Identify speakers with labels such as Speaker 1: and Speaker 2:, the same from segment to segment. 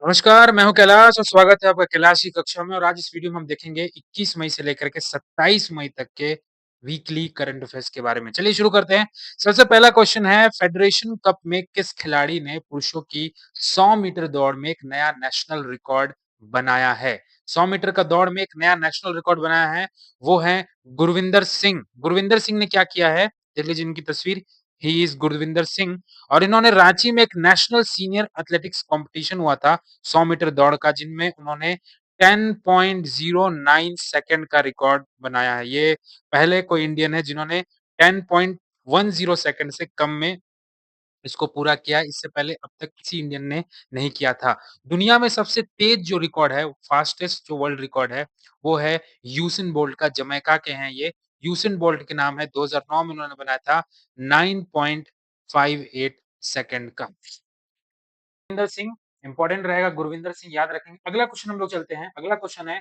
Speaker 1: नमस्कार, मैं हूँ कैलाश और स्वागत है आपका कैलाश की कक्षा में और आज इस वीडियो में हम देखेंगे 21 मई से लेकर के 27 मई तक के वीकली करंट अफेयर्स के बारे में। चलिए शुरू करते हैं। सबसे पहला क्वेश्चन है फेडरेशन कप में किस खिलाड़ी ने पुरुषों की 100 मीटर दौड़ में एक नया नेशनल रिकॉर्ड बनाया है? 100 मीटर का दौड़ में एक नया नेशनल रिकॉर्ड बनाया है, वो है गुरविंदर सिंह। गुरविंदर सिंह ने क्या किया है? देख लीजिए इनकी तस्वीर। ही इज़ गुरविंदर सिंह और इन्होंने रांची में एक नेशनल सीनियर एथलेटिक्स कॉम्पिटिशन हुआ था 100 मीटर दौड़ का जिनमें उन्होंने 10.09 सेकंड का रिकॉर्ड बनाया है। ये पहले कोई इंडियन है जिन्होंने 10.10 सेकंड से कम में इसको पूरा किया। इससे पहले अब तक किसी इंडियन ने नहीं किया था। दुनिया में सबसे तेज जो रिकॉर्ड है, फास्टेस्ट जो वर्ल्ड रिकॉर्ड है, वो है यूसेन बोल्ट का, जमैका के हैं ये। यूसेन बोल्ट के नाम है, 2009 में उन्होंने बनाया था 9.58 सेकंड का। गुरविंदर सिंह इंपॉर्टेंट रहेगा, गुरविंदर सिंह याद रखेंगे। अगला क्वेश्चन हम लोग चलते हैं। अगला क्वेश्चन है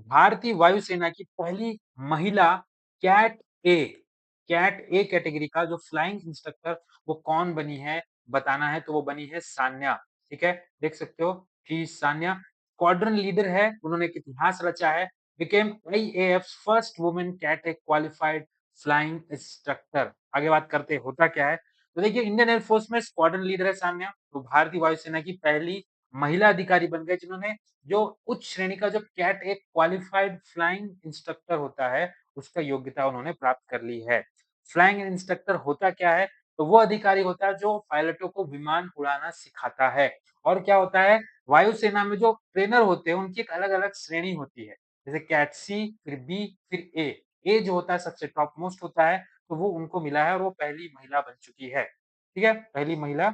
Speaker 1: भारतीय वायुसेना की पहली महिला cat A cat A category का जो फ्लाइंग इंस्ट्रक्टर वो कौन बनी है बताना है, तो वो बनी है सान्या। ठीक है, देख सकते हो कि सान्या स्क्वाड्रन लीडर है, उन्होंने एक इतिहास रचा है। Became IAF first women cat A qualified flying instructor. आगे बात करते हैं होता क्या है। तो देखिए इंडियन एयरफोर्स में स्क्वाड्रन लीडर है सान्या, तो भारतीय वायुसेना की पहली महिला अधिकारी बन गए जिन्होंने जो उच्च श्रेणी का जो कैट एक क्वालिफाइड फ्लाइंग इंस्ट्रक्टर होता है उसका योग्यता उन्होंने प्राप्त कर ली है। फ्लाइंग इंस्ट्रक्टर होता क्या है, तो वो अधिकारी होता है जो पायलटों को विमान उड़ाना सिखाता है। और क्या होता है, वायुसेना में जो ट्रेनर होते हैं उनकी एक अलग अलग श्रेणी होती है, जैसे कैट सी, फिर बी, फिर ए। ए जो होता है सबसे टॉप मोस्ट होता है, तो वो उनको मिला है और वो पहली महिला बन चुकी है। ठीक है, पहली महिला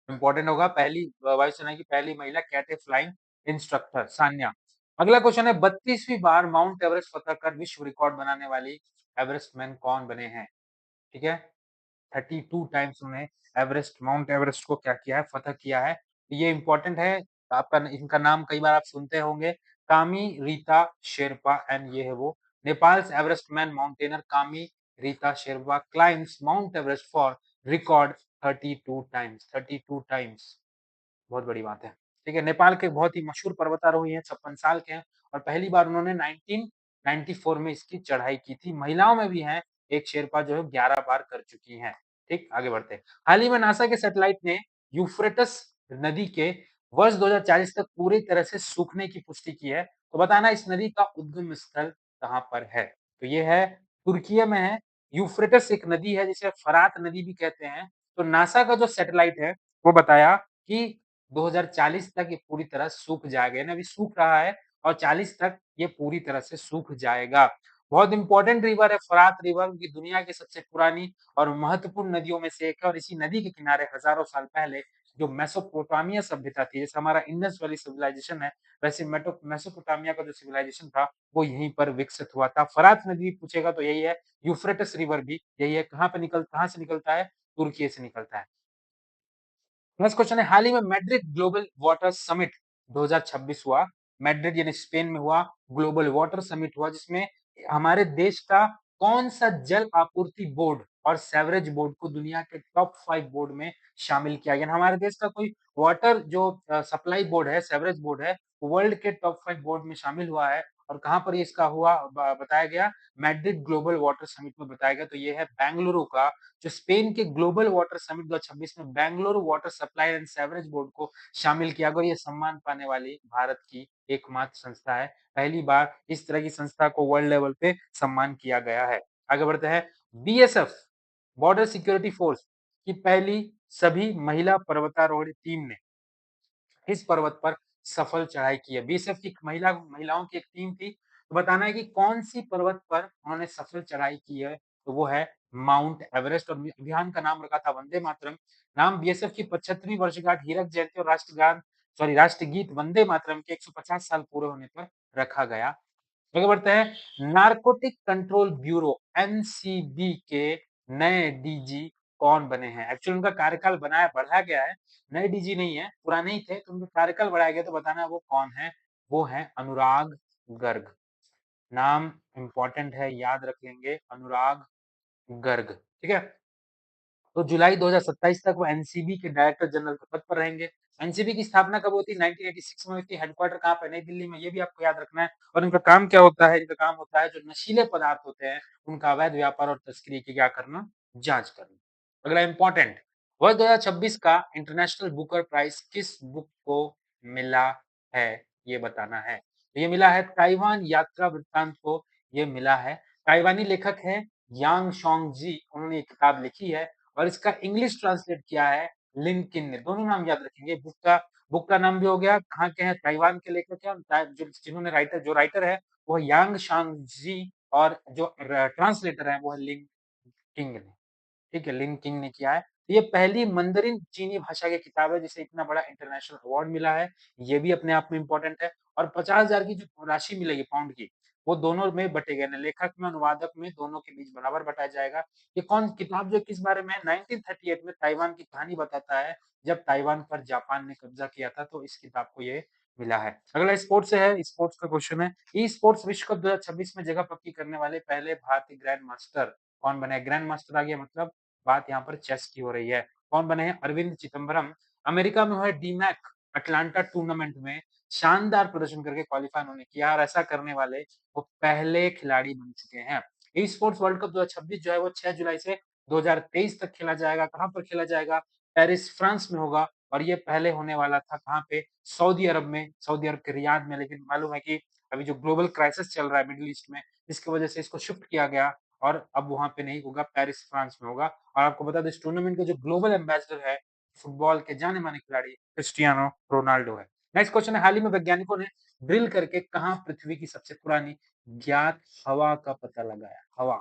Speaker 1: इंपॉर्टेंट होगा, पहली वायुसेना की पहली महिला कैटे फ्लाइंग इंस्ट्रक्टर सान्या। अगला क्वेश्चन है 32वीं बार माउंट एवरेस्ट फतह कर विश्व रिकॉर्ड बनाने वाली एवरेस्ट मैन कौन बने हैं? ठीक है, 32 टाइम्स उन्होंने एवरेस्ट माउंट एवरेस्ट को क्या किया है, फतह किया है। ये इंपॉर्टेंट है, आपका इनका नाम कई बार आप सुनते होंगे, कामी रीता शेरपा एंड ये है वो। नेपाल्स एवरेस्ट मैन माउंटेनर कामी Rita Sherpa climbs mount Everest for record 32 times. 32 times बहुत बड़ी बात है। ठीक है, नेपाल के बहुत ही मशहूर पर्वतारोही हैं, 56 साल के हैं और पहली बार उन्होंने 1994 में इसकी चढ़ाई की थी। महिलाओं में भी हैं, एक शेरपा जो है 11 बार कर चुकी हैं। ठीक, आगे बढ़ते हैं। हाल ही में नासा के सैटेलाइट ने यूफ्रेटस नदी के वर्ष 2040 तक पूरी तरह से सूखने की पुष्टि की है। तो बताना इस नदी का उद्गम स्थल कहाँ पर है? तो ये है तुर्की में है। यूफ्रेटस एक नदी है जिसे फरात नदी भी कहते हैं। तो नासा का जो सैटेलाइट है वो बताया कि 2040 तक ये पूरी तरह सूख जाएगा, यानी अभी सूख रहा है और 40 तक ये पूरी तरह से सूख जाएगा। बहुत इंपॉर्टेंट रिवर है फरात रिवर, की दुनिया की सबसे पुरानी और महत्वपूर्ण नदियों में से एक है और इसी नदी के किनारे हजारों साल पहले जो मेसोपोटामिया सभ्यता थी, जैसे हमारा इंडस वैली सिविलाइजेशन है, वैसे मेसोपोटामिया का जो सिविलाइजेशन था वो यहीं पर विकसित हुआ था। फरात नदी पूछेगा तो यही है, यूफ्रेटस रिवर भी यही है। कहाँ से निकलता है? तुर्की से निकलता है। नेक्स्ट क्वेश्चन है हाल ही में मैड्रिड ग्लोबल वाटर समिट 2026 हुआ। मैड्रिड यानी स्पेन में हुआ ग्लोबल वाटर समिट हुआ जिसमें हमारे देश का कौन सा जल आपूर्ति बोर्ड और सेवरेज बोर्ड को दुनिया के टॉप 5 बोर्ड में शामिल किया गया। हमारे देश का कोई वाटर जो सप्लाई बोर्ड है, सेवरेज बोर्ड है, वर्ल्ड के टॉप 5 बोर्ड में शामिल हुआ है और कहां पर ये इसका हुआ बताया गया, मैड्रिड ग्लोबल वाटर समिट में बताया गया। तो ये है बेंगलुरु का, जो स्पेन के ग्लोबल वाटर समिट 2026 में Bengaluru water supply and sewerage board को शामिल किया गया। ये सम्मान पाने वाली भारत की एकमात्र संस्था है। पहली बार इस तरह की संस्था को वर्ल्ड लेवल पे सम्मान किया गया है। आगे बढ़ते हैं। बीएसएफ बॉर्डर सिक्योरिटी फोर्स की पहली सभी महिला पर्वतारोहण टीम ने इस पर्वत पर सफल चढ़ाई की है। बीएसएफ की महिलाओं की एक टीम थी, तो बताना है कि कौन सी पर्वत पर उन्होंने सफल चढ़ाई की है, तो वो है माउंट एवरेस्ट और अभियान का नाम रखा था वंदे मातरम। नाम बीएसएफ की 75वीं वर्षगांठ, हीरक जयंती और राष्ट्रगीत वंदे मातरम के 150 साल पूरे होने पर रखा गया। आगे बढ़ते हैं। नारकोटिक कंट्रोल ब्यूरो एनसीबी के नए डीजी कौन बने हैं? एक्चुअली उनका कार्यकाल बढ़ाया गया है, नए डीजी नहीं है, पुराने ही थे, तो उनका कार्यकाल बढ़ाया गया, तो बताना है वो कौन है? वो है अनुराग गर्ग। नाम इंपॉर्टेंट है, याद रख लेंगे, अनुराग गर्ग। ठीक है, तो जुलाई 2027 तक वो एनसीबी के डायरेक्टर जनरल के पद पर रहेंगे। एनसीबी की स्थापना कब हुई थी? 1986 में हुई थी। हेडक्वार्टर कहाँ पे? नई दिल्ली में। ये भी आपको याद रखना है। और इनका काम क्या होता है? इनका काम होता है जो नशीले पदार्थ होते हैं, उनका अवैध व्यापार और तस्करी की क्या करना? जाँच करना। अगला इम्पोर्टेंट, वर्ष 2026 का इंटरनेशनल बुकर प्राइज़ किस बुक को मिला है? ये बताना है। तो ये मिला है ताइवान यात्रा वृत्तांत को ये मिला है। ताइवानी लेखक हैं यांग शोंग-जी, उन्होंने ये किताब लिखी है और इसका इंग्लिश ट्रांसलेट किया है लिन किन ने। दोनों नाम याद रखेंगे। बुक का नाम भी हो गया, कहाँ के हैं? ताइवान के लेखक हैं और जो जिन्होंने राइटर है, वो यांग शांग-जी और जो ट्रांसलेटर है, वो है लिन किंग ने। ठीक है, लिन किंग ने किया है। ये पहली मंdarin चीनी भाषा की किताब है जिसे इतना बड़ा इंटरनेशनल अवार्ड मिला है। ये भी अपने आप में इम्पोर्टेंट है और 50,000 की जो राशि मिलेगी पाउंड की, वो दोनों में बँटेगा यानी लेखक में, अनुवादक में, दोनों के बीच बराबर बँटाया जाएगा। ये कौन किताब जो किस बारे में है? 1938 में ताइवान की कहानी बताता है, जब ताइवान पर जापान ने कब्ज़ा किया था, तो इस किताब को ये मिला है। अगला स्पोर्ट्स से है, स्पोर्ट्स का क्वेश्चन है, ई-स्पोर्ट्स विश्व कप 2026 में जगह पक्की करने वाले पहले भारतीय ग्रैंड मास्टर कौन बने? ग्रैंड मास्टर आ गया मतलब बात यहाँ पर चेस की हो रही है। कौन बने हैं? अरविंद चिदम्बरम। अमेरिका में हुए डीमैक अटलांटा टूर्नामेंट में शानदार प्रदर्शन करके क्वालीफाई उन्होंने किया और ऐसा करने वाले वो पहले खिलाड़ी बन चुके हैं। ई स्पोर्ट्स वर्ल्ड कप 2026 जो है वो 6 जुलाई से 2023 तक खेला जाएगा। कहाँ पर खेला जाएगा? पेरिस, फ्रांस में होगा और ये पहले होने वाला था कहाँ पे? सऊदी अरब में, सऊदी अरब के रियाद में। लेकिन मालूम है कि अभी जो ग्लोबल क्राइसिस चल रहा है मिडल ईस्ट में, इसकी वजह से इसको शिफ्ट किया गया और अब वहाँ पे नहीं होगा, पेरिस, फ्रांस में होगा। और आपको बता दें इस टूर्नामेंट के जो ग्लोबल एम्बेसडर है, फुटबॉल के जाने-माने खिलाड़ी क्रिस्टियानो रोनाल्डो है। नेक्स्ट क्वेश्चन है, हाल ही में वैज्ञानिकों ने ड्रिल करके कहाँ पृथ्वी की सबसे पुरानी ज्ञात हवा का पता लगाया? हवा,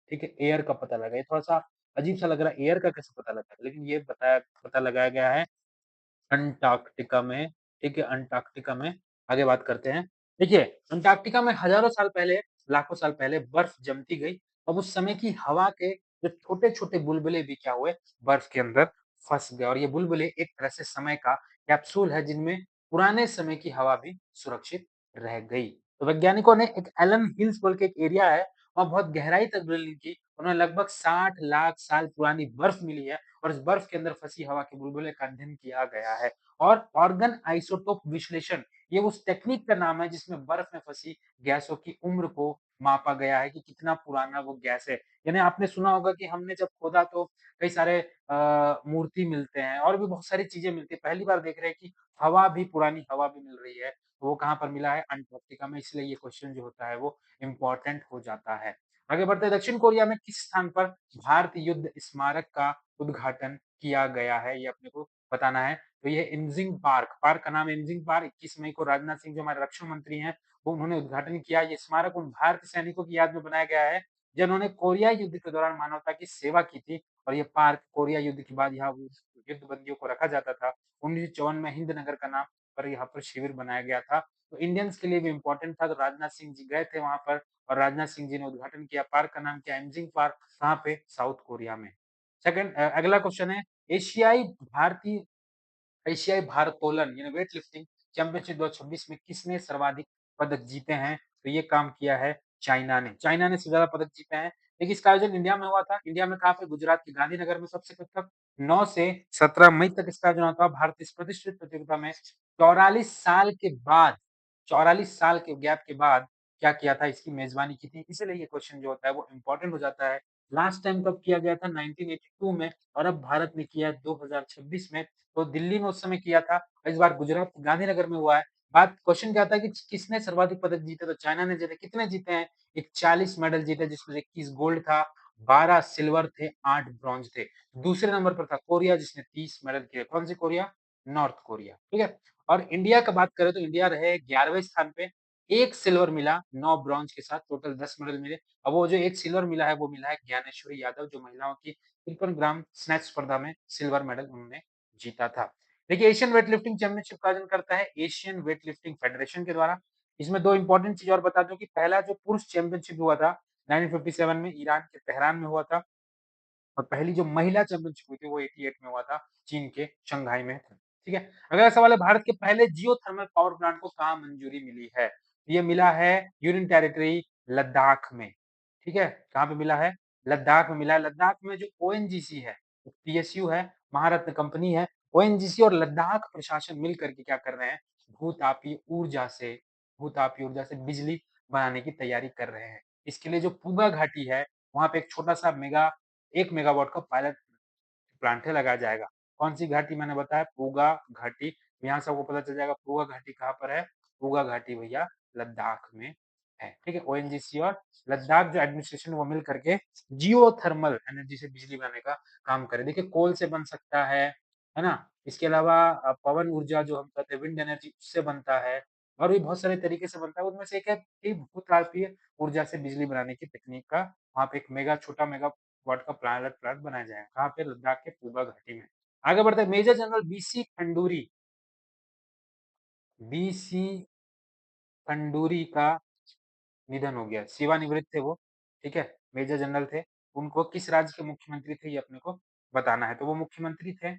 Speaker 1: ठीक है, एयर का पता लगाया। ये थोड़ा-सा अजीब-सा लग रहा है, एयर का कैसे पता लगा? लेकिन ये पता लगाया गया है अंटार्कटिका में, ठीक है, अंटार्कटिका में। आगे बात करते हैं। देखिए, अंटार्कटिका में हज़ारों साल पहले, लाखों साल पहले बर्फ जमती गई। अब उस समय की हवा के जो छोटे-छोटे बुलबुले भी क्या हुए, बर्फ के अंदर फँस गए और ये बुलबुले एक तरह से समय का कैप्सूल है, जिनमें पुराने समय की हवा भी सुरक्षित रह गई। तो वैज्ञानिकों ने एक एलन हिल्स बोल के एक एरिया है, वहाँ बहुत गहराई तक ड्रिलिंग की। उन्हें लगभग 60 लाख साल पुरानी बर्फ मिली है और इस बर्फ के अंदर फँसी हवा के बुलबुले का अध्ययन किया गया है। और ऑर्गन आइसोटोप विश्लेषण, ये उस टेक्निक का नाम है जिसमें बर्फ में फँसी गैसों की उम्र को मापा गया है कि कितना पुराना वो गैस है। यानी आपने सुना होगा कि हमने जब खोदा तो कई सारे मूर्ति मिलते हैं और भी बहुत सारी चीज़ें मिलती हैं। पहली बार देख रहे हैं कि हवा भी पुरानी हवा भी मिल रही है। तो वो कहाँ पर मिला है? अंटार्कटिका में, इसलिए ये क्वेश्चन जो होता है वो इम्पोर्टेंट हो जाता है। आगे बढ़ते हैं, दक्षिण कोरिया में किस स्थान पर भारतीय युद्ध स्मारक का उद्घाटन किया गया है? ये अपने को बताना है। तो ये इम्जिंग पार्क का नाम है इम्जिंग पार्क। 21 मई को राजनाथ सिंह जो हमारे रक्षा मंत्री हैं, वो उन्होंने उद्घाटन किया। ये स्मारक उन भारतीय सैनिकों की याद में बनाया गया है, जिन्होंने कोरिया युद्ध के दौरान मानवता की सेवा की थी और ये पार्क कोरिया युद्ध के बाद यहाँ वो युद्ध बंदियों को रखा जाता था। 1954 में हिंद नगर का नाम पर यहाँ पर शिविर बनाया गया था। तो इंडियंस के लिए भी इम्पोर्टेंट था, तो राजनाथ सिंह जी गए थे वहाँ पर और राजनाथ सिंह जी ने उद्घाटन किया। पार्क का नाम क्या है? इम्जिंग पार्क। कहाँ पे? साउथ कोरिया में। अगला क्वेश्चन है, एशियाई भारतीय एशियाई भारोत्तोलन यानी वेट लिफ्टिंग चैंपियनशिप 2026 में किसने सर्वाधिक पदक जीते हैं? तो ये काम किया है चाइना ने। चाइना ने सबसे ज़्यादा पदक जीते हैं। देखिए इसका आयोजन इंडिया में हुआ था। इंडिया में कहाँ पे? गुजरात के गांधीनगर में सबसे कब तक? 9 से 17 मई तक इसका आयोजन हुआ था। भारत इस प्रतिष्ठित प्रतियोगिता में 44 साल के बाद 44 साल के गैप के बाद क्या किया था? इसकी मेज़बानी की थी। इसीलिए ये क्वेश्चन जो होता है वो इम्पोर्टेंट हो जाता है। लास्ट टाइम कब किया गया था? 1982 में और अब भारत ने किया है 2026 में। तो दिल्ली में उस समय किया था, इस बार गुजरात के गांधीनगर में हुआ है। बात क्वेश्चन क्या था कि किसने सर्वाधिक पदक जीते? तो चाइना ने जीते। कितने जीते हैं? 41 मेडल जीते जिसमें से 21 गोल्ड था, 12 सिल्वर थे, 8 ब्रॉन्ज थे। दूसरे नंबर पर था कोरिया जिसने 30 मेडल किए। कौन सी कोरिया? नॉर्थ कोरिया, ठीक है? और इंडिया का बात करें तो इंडिया रहे 11वें स्थान पे, 1 सिल्वर मिला, 9 ब्रॉन्ज के साथ टोटल 10 मेडल मिले। अब वो जो 1 सिल्वर मिला है वो मिला है ज्ञानेश्वरी यादव जो महिलाओं की 53 ग्राम स्नैच स्पर्धा में सिल्वर मेडल उन्होंने जीता था। देखिए एशियन वेटलिफ्टिंग चैंपियनशिप का आयोजन करता है एशियन वेटलिफ्टिंग फेडरेशन के द्वारा। इसमें 2 इंपॉर्टेंट चीज़ और बता दूँ कि पहला जो पुरुष चैंपियनशिप हुआ था 1957 में ईरान के तेहरान में हुआ था और पहली जो महिला चैंपियनशिप हुई थी वो 88 में हुआ था, चीन के शंघाई में। ठीक है? अगला सवाल है भारत के पहले जियोथर्मल पावर प्लांट को कहाँ मंजूरी मिली है? ये मिला है यूनियन टेरिटरी लद्दाख में। ठीक है? कहाँ पे मिला है? लद्दाख में मिला है। लद्दाख में जो ओएनजीसी है, पीएसयू है, महारत्न कंपनी है, ओएनजीसी और लद्दाख प्रशासन मिल करके क्या कर रहे हैं, भूतापीय ऊर्जा से भूतापीय ऊर्जा से बिजली बनाने की तैयारी कर रहे हैं। इसके लिए जो पूगा घाटी है, वहाँ पे एक छोटा-सा 1 मेगावाट का पायलट प्लांट है लगाया जाएगा। कौन सी घाटी मैंने बताया? पूगा घाटी। यहाँ से आपको पता चल जाएगा पूगा घाटी कहाँ पर है? पूगा घाटी भैया लद्दाख में है। ठीक है? ओएनजीसी और लद्दाख जो एडमिनिस्ट्रेशन वो मिल करके जियोथर्मल एनर्जी से बिजली बनाने का काम करे। देखिए कोल से बन सकता है ना? इसके अलावा पवन ऊर्जा जो हम कहते हैं विंड एनर्जी उससे बनता है और भी बहुत सारे तरीके से बनता है। उनमें से एक है कि भूतापीय ऊर्जा से बिजली बनाने की तकनीक का वहाँ पे एक छोटा मेगावाट का पायलट प्लांट बनाया जाएगा। कहाँ पे? लद्दाख के पूर्वा घाटी में। आगे बढ़ते हैं मेजर जनरल बीसी खंडूरी का निधन हो गया। सेवानिवृत्त थे वो, ठीक है? मेजर जनरल थे। उनको किस राज्य के मुख्यमंत्री थे ये अपने को बताना है। तो वो मुख्यमंत्री थे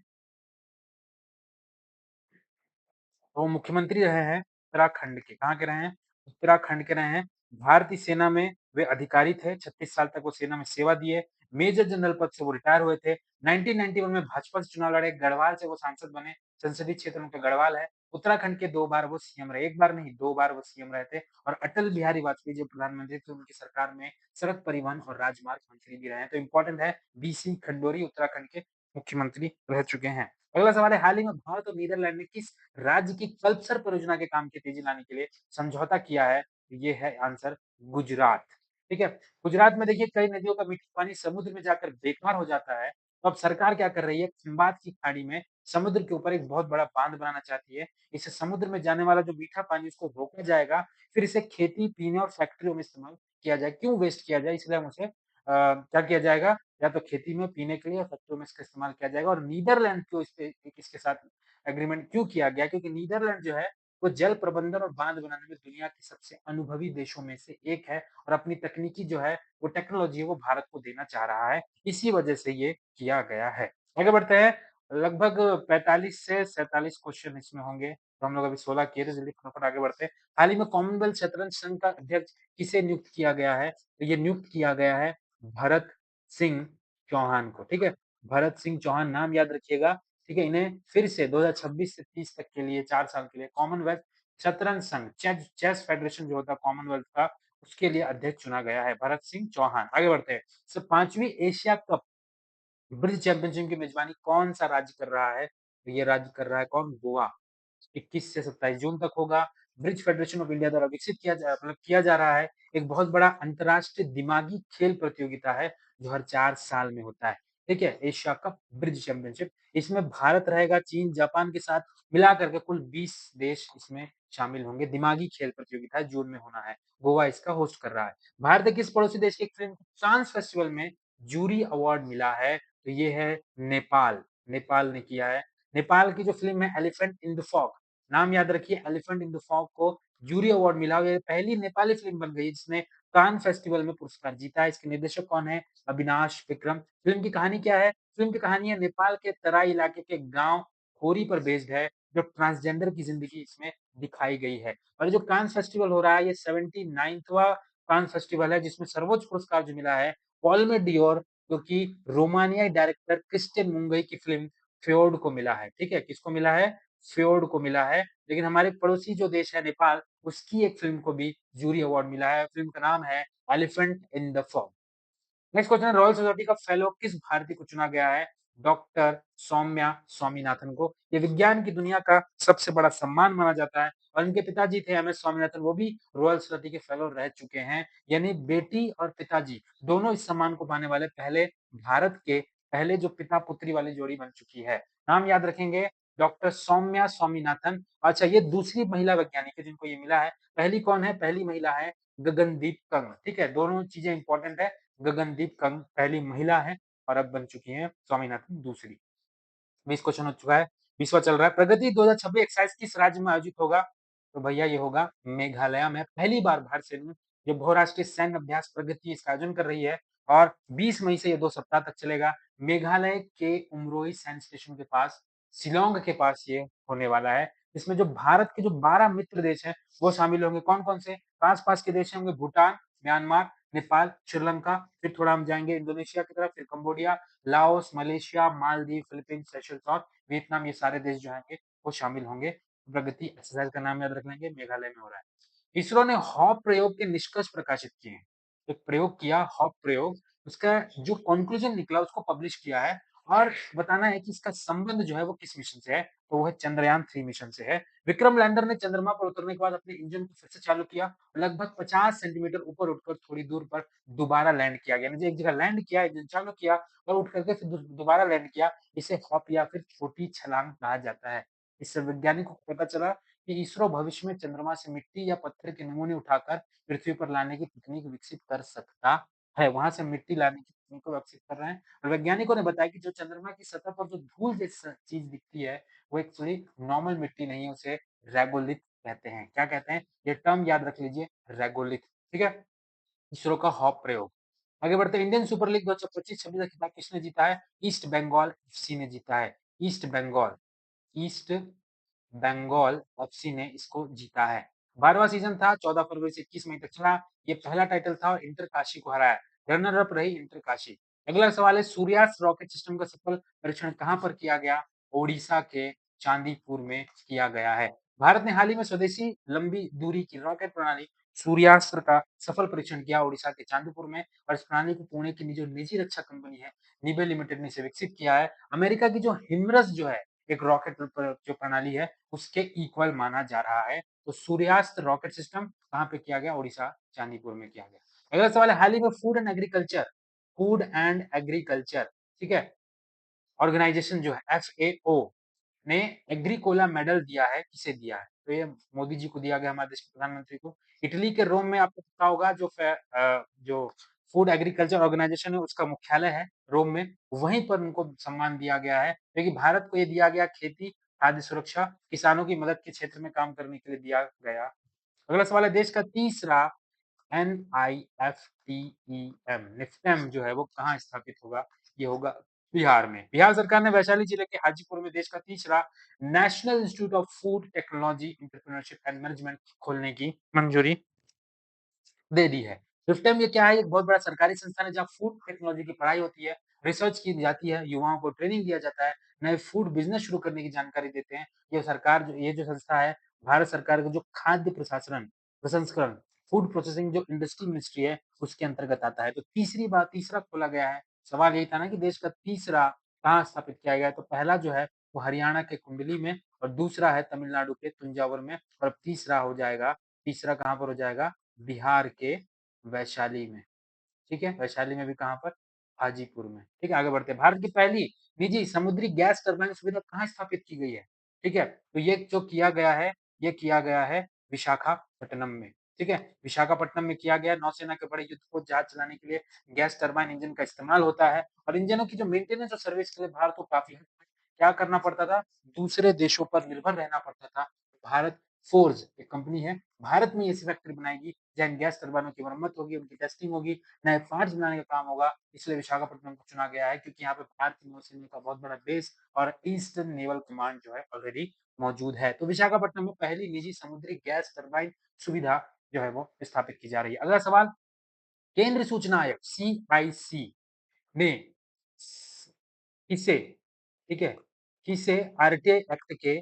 Speaker 1: वो मुख्यमंत्री रहे हैं उत्तराखंड के। कहाँ के रहे हैं? उत्तराखंड के रहे हैं। भारतीय सेना में वे अधिकारी थे, 36 साल तक वो सेना में सेवा दिए। मेजर जनरल पद से वो रिटायर हुए थे। 1991 में भाजपा से चुनाव लड़े, गढ़वाल से वो सांसद बने, संसदीय क्षेत्र उनका गढ़वाल है। उत्तराखंड के 2 बार वो सीएम रहे, 1 बार नहीं 2 बार वो सीएम रहे थे और अटल बिहारी वाजपेयी जो प्रधानमंत्री थे, उनकी सरकार में सड़क परिवहन और राजमार्ग मंत्री भी रहे हैं। तो इम्पोर्टेंट है, बीसी खंडूरी उत्तराखंड के मुख्यमंत्री रह चुके हैं। अगला सवाल है, हाल ही में भारत और नीदरलैंड ने किस राज्य की कल्पसर परियोजना के काम की तेजी लाने के लिए समझौता किया है? ये है आंसर गुजरात। ठीक है? गुजरात में देखिए कई नदियों का मीठा पानी समुद्र में जाकर बेकार हो जाता है। तो अब सरकार क्या कर रही है? खंबात की खाड़ी में समुद्र के ऊपर एक बहुत बड़ा बांध बनाना चाहती है। इससे समुद्र में जाने वाला जो मीठा पानी उसको रोका जाएगा, फिर इसे खेती, पीने और फैक्ट्रियों में इस्तेमाल किया जाए। क्यों वेस्ट किया जाए? इसलिए हम उसे क्या किया जाएगा? या तो खेती में, पीने के लिए या फैक्ट्रियों में इसका इस्तेमाल किया जाएगा। और नीदरलैंड को इसके साथ एग्रीमेंट क्यों किया गया? क्योंकि नीदरलैंड जो है वो जल प्रबंधन और बांध बनाने में दुनिया के सबसे अनुभवी देशों में से एक है और अपनी तकनीकी जो है वो टेक्नोलॉजी है वो भारत को देना चाह रहा है। इसी वजह से ये किया गया है। आगे बढ़ते हैं। लगभग 45 से 47 क्वेश्चन इसमें होंगे। तो हम लोग अभी 16 किए थे, जल्दी फटाफट आगे बढ़ते हैं। हाल ही में कॉमनवेल्थ शतरंज संघ का अध्यक्ष किसे नियुक्त किया गया है? तो ये नियुक्त किया गया है भरत सिंह चौहान को। ठीक है? भरत सिंह चौहान नाम याद रखिएगा। ठीक है? इन्हें फिर से 2026 से 30 तक के लिए 4 साल के लिए कॉमनवेल्थ शतरंज संघ चेस फेडरेशन जो होता है कॉमनवेल्थ का उसके लिए अध्यक्ष चुना गया है भरत सिंह चौहान। आगे बढ़ते हैं। सो 5वीं एशिया कप ब्रिज चैंपियनशिप की मेजबानी कौन सा राज्य कर रहा है? तो ये राज्य कर रहा है कौन? गोवा। 21 से 27 जून तक होगा। ब्रिज फेडरेशन ऑफ इंडिया द्वारा विकसित किया जा रहा है। एक बहुत बड़ा अंतर्राष्ट्रीय दिमागी खेल प्रतियोगिता है जो हर 4 साल में होता है। ठीक है? एशिया कप ब्रिज चैंपियनशिप इसमें भारत रहेगा, चीन, जापान के साथ मिला करके कुल 20 देश इसमें शामिल होंगे। दिमागी खेल प्रतियोगिता है, जून में होना है। गोवा इसका होस्ट कर रहा है। भारत के किस पड़ोसी देश की एक फिल्म को कांस फेस्टिवल में जूरी अवार्ड मिला है? तो ये है नेपाल। नेपाल ने किया है। नेपाल की जो फ़िल्म है एलिफेंट इन द फॉग, नाम याद रखिए एलिफेंट इन द फॉग को जूरी अवार्ड मिला और ये पहली नेपाली फ़िल्म बन गई जिसने कान फेस्टिवल में पुरस्कार जीता है। इसके निर्देशक कौन है? अविनाश विक्रम। फ़िल्म की कहानी क्या है? फ़िल्म की कहानी है नेपाल के तराई इलाके के गाँव खोरी पर बेस्ड है, जो ट्रांसजेंडर की ज़िंदगी इसमें दिखाई गई है। और जो कान फेस्टिवल हो रहा है ये 79वाँ कान फेस्टिवल है जिसमें सर्वोच्च पुरस्कार जो मिला है पाल्मे डियोर जो कि रोमानियाई डायरेक्टर क्रिस्टियन मुंगई की फ़िल्म फ्योर्ड को मिला है। ठीक है? किसको मिला है? फ्योर्ड को मिला है। लेकिन हमारे पड़ोसी जो देश है नेपाल, उसकी एक फ़िल्म को भी जूरी अवार्ड मिला है। फ़िल्म का नाम है elephant in the fog. Next question है रॉयल सोसाइटी का फेलो किस भारतीय को चुना गया है? डॉक्टर सौम्या स्वामीनाथन को। ये विज्ञान की दुनिया का सबसे बड़ा सम्मान माना जाता है और इनके पिताजी थे एम एस स्वामीनाथन, वो भी रॉयल सोसाइटी के फेलो रह चुके हैं। यानी बेटी और पिताजी दोनों इस सम्मान को पाने वाले पहले भारत के पहले जो पिता पुत्री वाली जोड़ी बन चुकी है। नाम याद रखेंगे डॉक्टर सौम्या स्वामीनाथन। अच्छा ये दूसरी महिला वैज्ञानिक है जिनको ये मिला है। पहली कौन है? पहली महिला है गगनदीप कंग। ठीक है? दोनों चीजें इंपॉर्टेंट है। गगनदीप कंग पहली महिला है और अब बन चुकी हैं स्वामीनाथन दूसरी। 20 क्वेश्चन हो चुका है, 20वां चल रहा है। प्रगति 2026 एक्सरसाइज किस राज्य में आयोजित होगा? तो भैया ये होगा मेघालय में। पहली बार भारत सैन्य जो बहुराष्ट्रीय सैन्य अभ्यास प्रगति इसका आयोजन कर रही है और 20 मई से ये 2 सप्ताह तक चलेगा। मेघालय के उमरोई सैन्य स्टेशन के पास, शिलांग के पास ये होने वाला है। इसमें जो भारत के जो 12 मित्र देश हैं, वो शामिल होंगे। कौन-कौन से? आस-पास के देश होंगे भूटान, म्यांमार, नेपाल, श्रीलंका, फिर थोड़ा हम जाएँगे इंडोनेशिया की तरफ, फिर Cambodia, Laos, Malaysia, Maldives, Philippines, Seychelles और वियतनाम, ये सारे देश जो आएँगे वो शामिल होंगे। प्रगति एक्सरसाइज का नाम याद रख लेंगे, मेघालय में हो रहा है। इसरो ने हॉप प्रयोग के निष्कर्ष प्रकाशित किए हैं। एक प्रयोग किया हॉप प्रयोग, उसका जो कॉन्क्लूजन निकला उसको पब्लिश किया है और बताना है कि इसका संबंध जो है वो किस मिशन से है, तो वो है चंद्रयान 3 मिशन से है। विक्रम लैंडर ने चंद्रमा पर उतरने के बाद अपने इंजन को फिर से चालू किया, लगभग 50 सेंटीमीटर ऊपर उठकर थोड़ी दूर पर दोबारा लैंड किया गया। यानी एक जगह लैंड किया, इंजन चालू किया और उठ करके फिर दोबारा लैंड किया। इसे हॉप या फिर छोटी छलांग कहा जाता है। इससे वैज्ञानिकों को पता चला कि इसरो भविष्य में चंद्रमा से मिट्टी या पत्थर के नमूने उठाकर पृथ्वी पर लाने की तकनीक विकसित कर सकता है। वहां से मिट्टी लाने की तकनीक को विकसित कर रहे हैं और वैज्ञानिकों ने बताया कि जो चंद्रमा की सतह पर जो धूल जैसी चीज दिखती है वो एक्चुअली नॉर्मल मिट्टी नहीं है, उसे रेगोलिथ कहते हैं। क्या कहते हैं? ये टर्म याद रख लीजिए, रेगोलिथ। ठीक है, इसरो का हॉप प्रयोग। आगे बढ़ते हैं, इंडियन सुपर लीग 2025-26 का खिताब किसने जीता है? ईस्ट बंगाल एफसी ने जीता है। ईस्ट बंगाल एफसी ने इसको जीता है। 12वां सीजन था, 14 फरवरी से 21 मई तक चला। ये पहला टाइटल था और इंटर काशी को हराया। रनर अप रही इंटर काशी। अगला सवाल है, सूर्यास्त रॉकेट सिस्टम का सफल परीक्षण कहां पर किया गया? ओडिशा के चांदीपुर में किया गया है। भारत ने हाल ही में स्वदेशी लंबी दूरी की रॉकेट प्रणाली सूर्यास्त्र का सफल परीक्षण किया ओडिशा के चांदीपुर में और इस प्रणाली को पुणे की जो निजी रक्षा कंपनी है निबे लिमिटेड ने इसे विकसित किया है। अमेरिका की जो हिमरस जो है एक रॉकेट जो प्रणाली है उसके इक्वल माना जा रहा है। तो सूर्यास्त रॉकेट सिस्टम कहां पे किया गया? ओडिशा चांदीपुर में किया गया। अगला सवाल है, हाल ही में फूड एंड एग्रीकल्चर ठीक है ऑर्गेनाइजेशन जो है एफएओ ने एग्रीकोला मेडल दिया है, किसे दिया है? तो ये मोदी जी को दिया गया, हमारे देश के प्रधानमंत्री को। इटली के रोम में आपको पता होगा जो फूड एग्रीकल्चर ऑर्गेनाइजेशन है उसका मुख्यालय है रोम में, वहीं पर उनको सम्मान दिया गया है क्योंकि भारत को ये दिया गया खेती, खाद्य सुरक्षा, किसानों की मदद के क्षेत्र में काम करने के लिए दिया गया। अगला सवाल है, देश का तीसरा NIFTEM निफ्टेम जो है वो कहाँ स्थापित होगा? ये होगा बिहार में। बिहार सरकार ने वैशाली जिले के हाजीपुर में देश का तीसरा national institute of food technology entrepreneurship and management खोलने की मंजूरी दे दी है। निफ्टेम ये क्या है? एक बहुत बड़ा सरकारी संस्थान है जहाँ फूड टेक्नोलॉजी की पढ़ाई होती है, रिसर्च की जाती है, युवाओं को ट्रेनिंग दिया जाता है, नए फूड बिजनेस शुरू करने की जानकारी देते हैं। ये जो संस्था है भारत सरकार का जो खाद्य प्रसंस्करण फूड प्रोसेसिंग जो इंडस्ट्री मिनिस्ट्री है उसके अंतर्गत आता है। तो तीसरा खोला गया है। सवाल यही था ना कि देश का तीसरा कहाँ स्थापित किया गया है? तो पहला जो है वो हरियाणा के कुंडली में और दूसरा है तमिलनाडु के तंजावुर में और अब तीसरा कहाँ पर हो जाएगा? बिहार के वैशाली में। ठीक है, वैशाली में भी कहाँ पर? हाजीपुर में। ठीक है, आगे बढ़ते हैं। भारत की पहली निजी समुद्री गैस टरबाइन सुविधा कहाँ स्थापित की गई है? ठीक है, तो ये किया गया है विशाखापट्टनम में। ठीक है, विशाखापट्टनम में किया गया। नौसेना के बड़े युद्धपोत जहाज चलाने के लिए गैस टरबाइन इंजन का इस्तेमाल होता है और इंजनों की जो मेंटेनेंस और सर्विस के लिए भारत को काफी क्या करना पड़ता था? दूसरे देशों पर निर्भर रहना पड़ता था। भारत फोर्ज एक कंपनी है, भारत में ऐसी फैक्ट्री बनाएगी जहाँ गैस टरबाइनों की मरम्मत होगी, उनकी टेस्टिंग होगी, नए पार्ट्स बनाने का काम होगा। इसलिए विशाखापट्टनम को चुना गया है क्योंकि यहाँ पे भारतीय नौसेना का बहुत बड़ा बेस और ईस्टर्न नेवल कमांड जो है ऑलरेडी मौजूद है। तो विशाखापट्टनम में पहली निजी समुद्री गैस टरबाइन सुविधा जो है वो स्थापित की जा रही है। अगला सवाल, केंद्रीय सूचना आयोग CIC ने किसे ठीक है किसे आरटीआई एक्ट के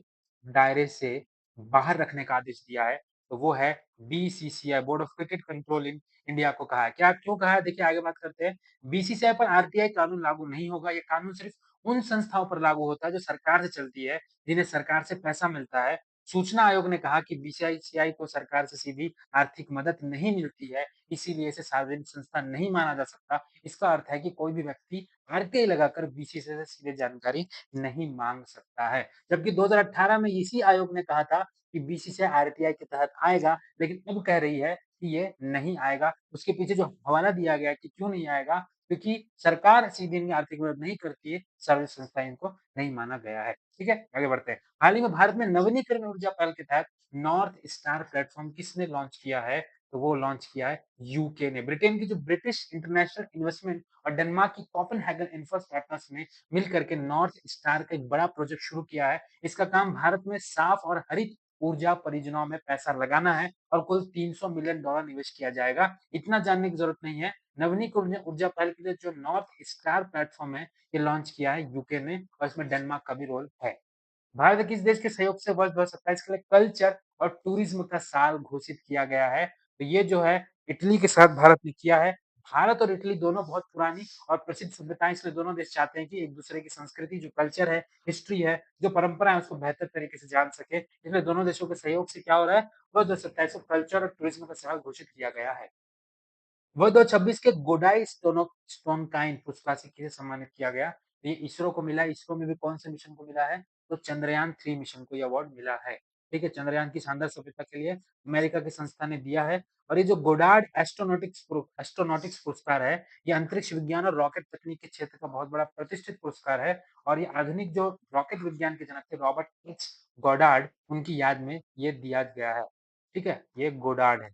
Speaker 1: दायरे से बाहर रखने का आदेश दिया है? तो वो है BCCI board of cricket control in India को कहा है। क्या क्यों कहा है? देखिए आगे बात करते हैं। बीसीसीआई पर आरटीआई कानून लागू नहीं होगा। ये कानून सिर्फ उन संस्थाओं पर लागू होता है जो सरकार से चलती है, जिन्हें सरकार से पैसा मिलता है। सूचना आयोग ने कहा कि बीसीसीआई को सरकार से सीधी आर्थिक मदद नहीं मिलती है, इसीलिए इसे सार्वजनिक संस्था नहीं माना जा सकता। इसका अर्थ है कि कोई भी व्यक्ति आरटीआई लगाकर बीसीसीआई से सीधे जानकारी नहीं मांग सकता है। जबकि 2018 में इसी आयोग ने कहा था कि बीसीसीआई आरटीआई के तहत आएगा, लेकिन अब कह रही है कि ये नहीं आएगा। उसके पीछे जो हवाला दिया गया कि क्यों नहीं आएगा, क्योंकि सरकार सीधे इनकी आर्थिक मदद नहीं करती है, सार्वजनिक संस्था इनको नहीं माना गया है। ठीक है, आगे बढ़ते हैं। हाल ही में भारत में नवीनीकरण ऊर्जा पहल के तहत नॉर्थ स्टार प्लेटफॉर्म किसने लॉन्च किया है? तो वो लॉन्च किया है यूके ने। ब्रिटेन की जो ब्रिटिश इंटरनेशनल इन्वेस्टमेंट और डेनमार्क की कोपेनहेगन इन्फ्रास पार्टनर्स ने मिलकर के नॉर्थ स्टार का एक बड़ा प्रोजेक्ट शुरू किया है। इसका काम भारत में साफ और हरित ऊर्जा परियोजनाओं में पैसा लगाना है और कुल $300 मिलियन निवेश किया जाएगा। इतना जानने की जरूरत नहीं है, नवीनीकरणीय ऊर्जा पहल के लिए जो नॉर्थ स्टार प्लेटफ़ॉर्म है, ये लॉन्च किया है यूके ने और इसमें डेनमार्क का भी रोल है। भारत किस देश के सहयोग से वर्ष 2027 के लिए कल्चर और टूरिज्म का साल घोषित किया गया है? तो ये जो है इटली के साथ भारत ने किया है। भारत और इटली दोनों बहुत पुरानी और प्रसिद्ध सभ्यताएँ इसलिए दोनों देश चाहते हैं कि एक-दूसरे की संस्कृति, जो कल्चर है, हिस्ट्री है, जो परंपरा है उसको बेहतर तरीके से जान सकें। इसलिए दोनों देशों के सहयोग से क्या हो रहा है, वर्ष 2027 को कल्चर और टूरिज्म का साल घोषित किया गया है। वर्ष 2026 के गोडाई स्टोनकाइन पुरस्कार से किसे सम्मानित किया गया? ये इसरो को मिला है। इसरो में भी कौन से मिशन को मिला है? तो चंद्रयान 3 मिशन को ये अवार्ड मिला है। ठीक है, चंद्रयान की शानदार सफलता के लिए अमेरिका की संस्था ने दिया है और ये जो गोडार्ड एस्ट्रोनॉटिक्स पुरस्कार है, ये अंतरिक्ष विज्ञान और रॉकेट तकनीक के क्षेत्र का बहुत बड़ा प्रतिष्ठित पुरस्कार है और ये आधुनिक जो रॉकेट विज्ञान के जनक थे रॉबर्ट एच गॉडार्ड, उनकी याद में ये दिया गया है। ठीक है, ये गोडार्ड है।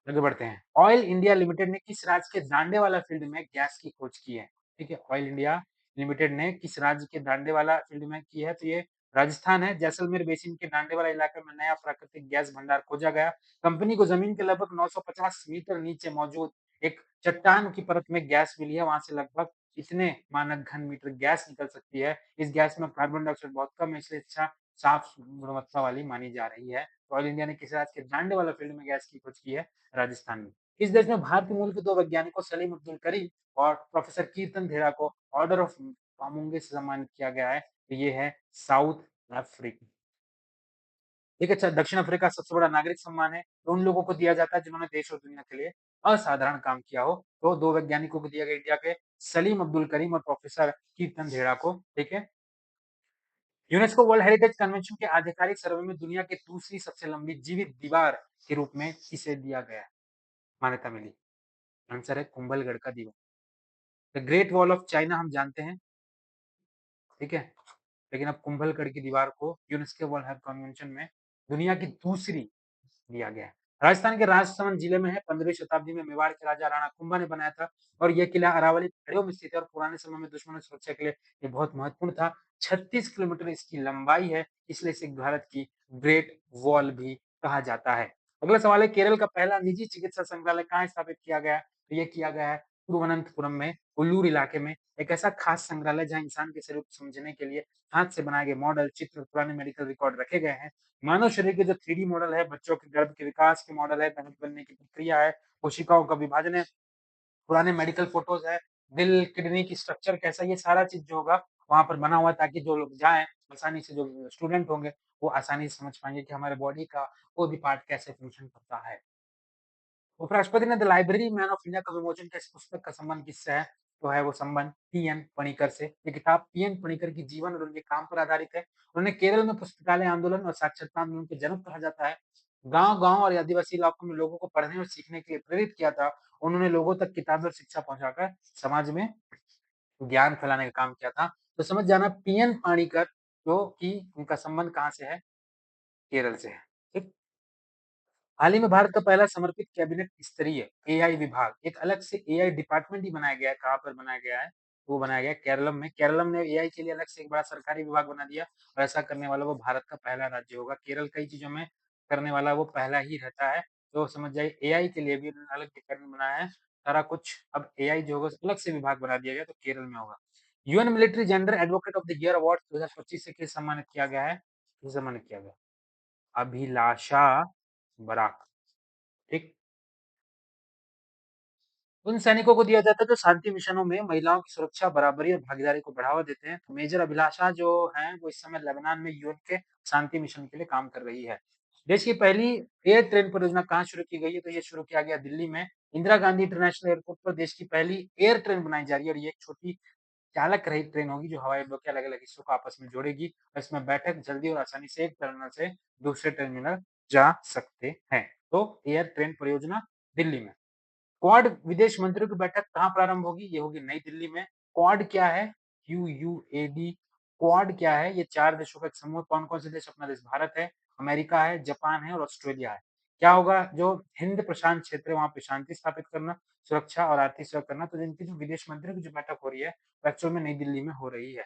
Speaker 1: आगे बढ़ते हैं। ऑयल इंडिया लिमिटेड ने किस राज्य के दांडेवाला फील्ड में गैस की खोज की है? ठीक है, ऑयल इंडिया लिमिटेड ने किस राज्य के दांडेवाला फील्ड में की है? तो ये राजस्थान है। जैसलमेर बेसिन के दांडेवाला इलाके में नया प्राकृतिक गैस भंडार खोजा गया। कंपनी को जमीन के लगभग 950 मीटर नीचे मौजूद एक चट्टान की परत में गैस मिली है। वहां से लगभग इतने मानक घन मीटर गैस निकल सकती है। इस गैस में कार्बन डाइऑक्साइड बहुत कम है, इसलिए अच्छा साफ गुणवत्ता वाली मानी जा रही है। ऑयल इंडिया ने किस राज्य के दांडेवाला फील्ड में गैस की खोज की है? राजस्थान में। इस देश में भारतीय मूल के 2 वैज्ञानिकों सलीम अब्दुल करीम और प्रोफेसर कीर्तन धेरा को ऑर्डर ऑफ कामुंगे से सम्मानित किया गया है। तो ये है साउथ अफ्रीका। ठीक है, अच्छा दक्षिण अफ्रीका सबसे बड़ा नागरिक सम्मान है। तो उन लोगों को दिया जाता है जिन्होंने देश और दुनिया के लिए असाधारण काम किया हो। तो 2 वैज्ञानिकों को दिया गया इंडिया के सलीम अब्दुल करीम और प्रोफेसर कीर्तन धेरा को। ठीक है। यूनेस्को वर्ल्ड हेरिटेज कन्वेंशन के आधिकारिक सर्वे में दुनिया की दूसरी सबसे लंबी जीवित दीवार के रूप में किसे दिया गया? मान्यता मिली। आंसर है कुंभलगढ़ का दीवार। The great wall of China हम जानते हैं, ठीक है? लेकिन अब कुंभलगढ़ की दीवार को यूनेस्को वर्ल्ड हेरिटेज कन्वेंशन में दुनिया की दूसरी दिया गया है। राजस्थान के राजसमंद जिले में है। 15वीं शताब्दी में मेवाड़ के राजा राणा कुंभा ने बनाया था और यह किला अरावली पहाड़ियों में स्थित है और पुराने समय में दुश्मनों से सुरक्षा के लिए ये बहुत महत्वपूर्ण था। 36 किलोमीटर इसकी लंबाई है, इसलिए इसे भारत की ग्रेट वॉल भी कहा जाता है। अगला सवाल है केरल का पहला निजी चिकित्सा संग्रहालय कहाँ स्थापित किया गया है? तो ये किया गया है तिरुवनंतपुरम में, उल्लूर इलाके में। एक ऐसा खास संग्रहालय जहाँ इंसान के शरीर को समझने के लिए हाथ से बनाए गए मॉडल, चित्र, पुराने मेडिकल रिकॉर्ड रखे गए हैं। मानव शरीर के जो 3D मॉडल है, बच्चों के गर्भ के विकास के मॉडल है, मनुष्य बनने की प्रक्रिया है, कोशिकाओं का विभाजन है, पुराने मेडिकल फोटोज़ है, दिल, किडनी की स्ट्रक्चर कैसा है, ये सारा चीज़ जो होगा वहाँ पर बना हुआ है ताकि जो लोग जाएँ, आसानी से जो स्टूडेंट होंगे, वो आसानी से समझ पाएँगे कि हमारे बॉडी का कोई भी पार्ट कैसे फंक्शन करता है। उपराष्ट्रपति ने the library man of India का विमोचन किया, इस पुस्तक का संबंध किससे है? तो है वो संबंध पीएन पणिकर से। ये किताब पीएन पणिकर की जीवन और उनके काम पर आधारित है। उन्हें केरल में पुस्तकालय आंदोलन और साक्षरता आंदोलन के जनक कहा जाता है। गाँव-गाँव और आदिवासी इलाकों में लोगों को पढ़ने और सीखने के लिए प्रेरित किया था। उन्होंने लोगों तक किताबें और शिक्षा पहुँचाकर समाज में ज्ञान फैलाने का काम किया था। तो समझ जाना पीएन पाणिकर जो कि उनका संबंध कहाँ से है? केरल से है। ठीक? हाल ही में भारत का पहला समर्पित कैबिनेट स्तरीय एआई विभाग, एक अलग से एआई डिपार्टमेंट ही बनाया गया है। कहाँ पर बनाया गया है? वो बनाया गया है केरलम में। केरलम ने एआई के लिए अलग से एक बड़ा सरकारी विभाग बना दिया और ऐसा करने वाला वो भारत का पहला राज्य होगा। केरल कई चीज़ों में करने वाला वो पहला ही रहता है। तो समझ जाइए एआई के लिए भी उन्होंने अलग डिपार्टमेंट बनाया है। सारा कुछ अब एआई जो होगा अलग से विभाग बना दिया गया तो केरल में होगा। UN military gender advocate of the year award 2025 से किसे सम्मानित किया गया है? किसे सम्मानित किया गया? अभिलाषा बराक। ठीक। उन सैनिकों को दिया जाता है जो शांति मिशनों में महिलाओं की सुरक्षा, बराबरी और भागीदारी को बढ़ावा देते हैं। तो मेजर अभिलाषा जो हैं, वो इस समय लेबनान में यूएन के शांति मिशन के लिए काम कर रही है। देश की पहली एयर ट्रेन परियोजना कहाँ शुरू की गई है? तो ये शुरू किया गया दिल्ली में। इंदिरा गांधी इंटरनेशनल एयरपोर्ट पर देश की पहली एयर ट्रेन बनाई जा रही है और ये एक छोटी चालक रहित ट्रेन होगी जो हवाई अड्डों के अलग-अलग हिस्सों को आपस में जोड़ेगी और इसमें बैठक जल्दी और आसानी से एक टर्मिनल से दूसरे टर्मिनल जा सकते हैं। तो एयर ट्रेन परियोजना दिल्ली में। क्वाड विदेश मंत्रियों की बैठक कहाँ प्रारंभ होगी? ये होगी नई दिल्ली में। क्वाड क्या है? क्यूयूएडी। क्वाड क्या है? ये 4 देशों का एक समूह है। कौन-कौन से देश? अपना देश भारत है, अमेरिका है, जापान है और ऑस्ट्रेलिया है। क्या होगा? जो हिंद प्रशांत क्षेत्र है, वहाँ पे शांति स्थापित करना, सुरक्षा और आर्थिक सहयोग करना। तो इनकी जो विदेश मंत्रियों की जो बैठक हो रही है, वो एक्चुअल में नई दिल्ली में हो रही है।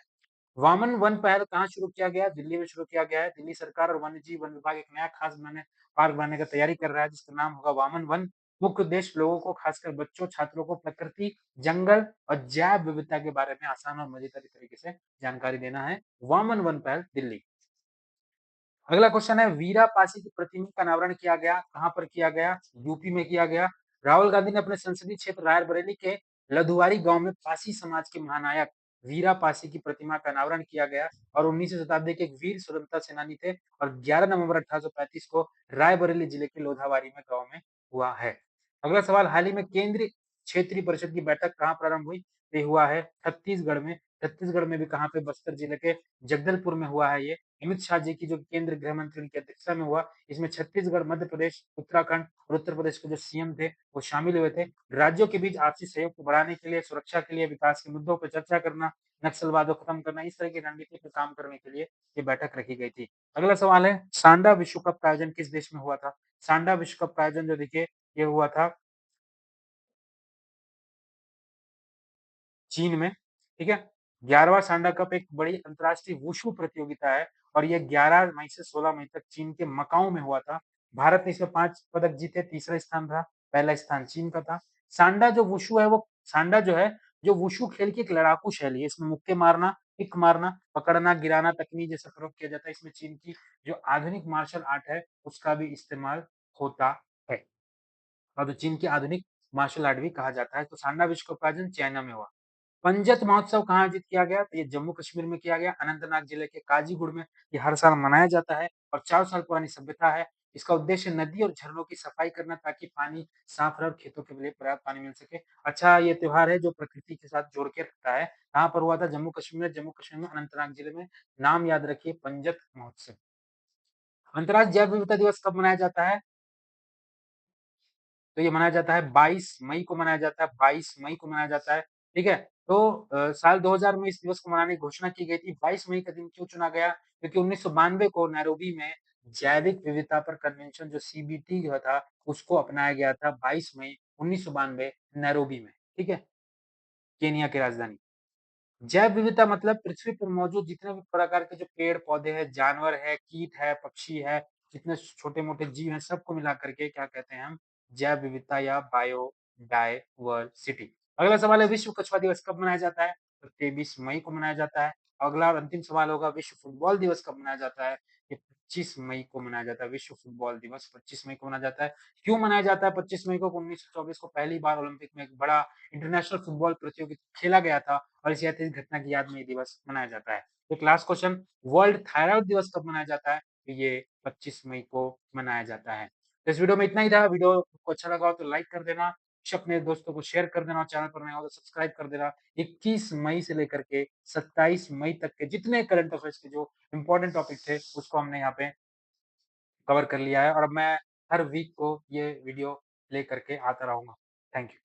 Speaker 1: वामन वन पहल कहाँ शुरू किया गया है? दिल्ली में शुरू किया गया है। दिल्ली सरकार और वन्यजीव वन विभाग एक नया खास बनाने पार्क बनाने का तैयारी कर रहा है जिसका नाम होगा वामन वन। मुख्य उद्देश्य लोगों को खासकर बच्चों, छात्रों को प्रकृति, जंगल और जैव विविधता के बारे में आसान और मजेदार तरीके से जानकारी देना है। वामन वन पहल दिल्ली। अगला क्वेश्चन है वीरा पासी की प्रतिमा का अनावरण किया गया, कहाँ पर किया गया? यूपी में किया गया। राहुल गांधी ने अपने संसदीय क्षेत्र रायबरेली के लधुवारी गांव में पासी समाज के महानायक वीरा पासी की प्रतिमा का अनावरण किया गया और 19वीं शताब्दी के एक वीर स्वतंत्रता सेनानी थे और 11 नवंबर 1835 को रायबरेली जिले के लोधावारी में गांव में हुआ है। अगला सवाल हाल ही में केंद्रीय क्षेत्रीय परिषद की बैठक कहाँ प्रारंभ हुई? ये हुआ है छत्तीसगढ़ में। छत्तीसगढ़ में भी कहाँ पे? बस्तर जिले के जगदलपुर में हुआ है ये। अमित शाह जी की जो केंद्रीय गृह मंत्री उनकी अध्यक्षता में हुआ, इसमें छत्तीसगढ़, मध्य प्रदेश, उत्तराखंड और उत्तर प्रदेश के जो सीएम थे, वो शामिल हुए थे। राज्यों के बीच आपसी सहयोग को बढ़ाने के लिए, सुरक्षा के लिए, विकास के मुद्दों पर चर्चा करना, नक्सलवाद को खत्म करना, इस तरह की रणनीति पर काम करने के लिए ये बैठक रखी गई थी। अगला सवाल है सांडा विश्व कप का आयोजन किस देश में हुआ था? सांडा विश्व कप का आयोजन जो देखिए ये हुआ था चीन में, ठीक है? 11वां सांडा कप एक बड़ी अंतर्राष्ट्रीय वुशु प्रतियोगिता है और ये 11 मई से 16 मई तक चीन के मकाऊ में हुआ था। भारत ने इसमें 5 पदक जीते, तीसरा स्थान रहा, पहला स्थान चीन का था। सांडा जो वुशु है वो सांडा जो है, जो वुशु खेल की एक लड़ाकू शैली है। इसमें मुक्के मारना, किक मारना, पकड़ना, गिराना तकनीक जैसा प्रयोग किया जाता है। इसमें चीन की जो आधुनिक मार्शल आर्ट है, उसका भी इस्तेमाल होता है और जो चीन की आधुनिक मार्शल आर्ट भी कहा जाता है। तो सांडा विश्व कप का आयोजन चाइना में हुआ। पंजत महोत्सव कहाँ आयोजित किया गया? तो ये जम्मू कश्मीर में किया गया, अनंतनाग जिले के काजीगुड़ में ये हर साल मनाया जाता है और 4 साल पुरानी सभ्यता है। इसका उद्देश्य नदी और झरनों की सफाई करना ताकि पानी साफ रहे और खेतों के लिए पर्याप्त पानी मिल सके। अच्छा ये त्योहार है जो प्रकृति के साथ जोड़ के रखता है। कहाँ पर हुआ था? जम्मू कश्मीर में अनंतनाग जिले में। नाम याद रखिए पंजत महोत्सव। अंतर्राष्ट्रीय जैव विविधता दिवस कब मनाया जाता है? तो ये मनाया जाता है 22 मई को मनाया जाता है, 22 मई को मनाया जाता है, ठीक है? तो साल 2000 में इस दिवस को मनाने की घोषणा की गई थी। 22 मई का दिन क्यों चुना गया? क्योंकि 1992 को नैरोबी में जैविक विविधता पर कन्वेंशन जो सीबीटी जो था, उसको अपनाया गया था 22 मई 1992 नैरोबी में, ठीक है? केनिया की राजधानी। जैव विविधता मतलब पृथ्वी पर मौजूद जितने भी प्रकार के जो पेड़-पौधे हैं, जानवर है, कीट है, पक्षी है, जितने छोटे-मोटे जीव हैं, सबको मिला करके क्या कहते हैं हम? जैव विविधता या बायोडायवर्सिटी। अगला सवाल है विश्व कछुआ दिवस कब मनाया जाता है? तो 23 मई को मनाया जाता है। अगला और अंतिम सवाल होगा विश्व फुटबॉल दिवस कब मनाया जाता है? ये 25 मई को मनाया जाता है। विश्व फुटबॉल दिवस 25 मई को मनाया जाता है। क्यों मनाया जाता है 25 मई को? 1924 को पहली बार ओलंपिक में एक बड़ा इंटरनेशनल फुटबॉल प्रतियोगिता खेला गया था और इस ऐतिहासिक घटना की याद में ये दिवस मनाया जाता है। एक लास्ट क्वेश्चन वर्ल्ड थायराइड दिवस कब मनाया जाता है? तो ये 25 मई को मनाया जाता है। तो इस वीडियो में इतना ही था। वीडियो आपको अच्छा लगा हो तो लाइक कर देना, अपने दोस्तों को शेयर कर देना और चैनल पर नए हो तो सब्सक्राइब कर देना। 21 मई से लेकर के 27 मई तक के जितने करंट अफेयर्स के जो इम्पोर्टेंट टॉपिक थे उसको हमने यहाँ पे कवर कर लिया है और अब मैं हर वीक को ये वीडियो लेकर के आता रहूँगा। Thank you.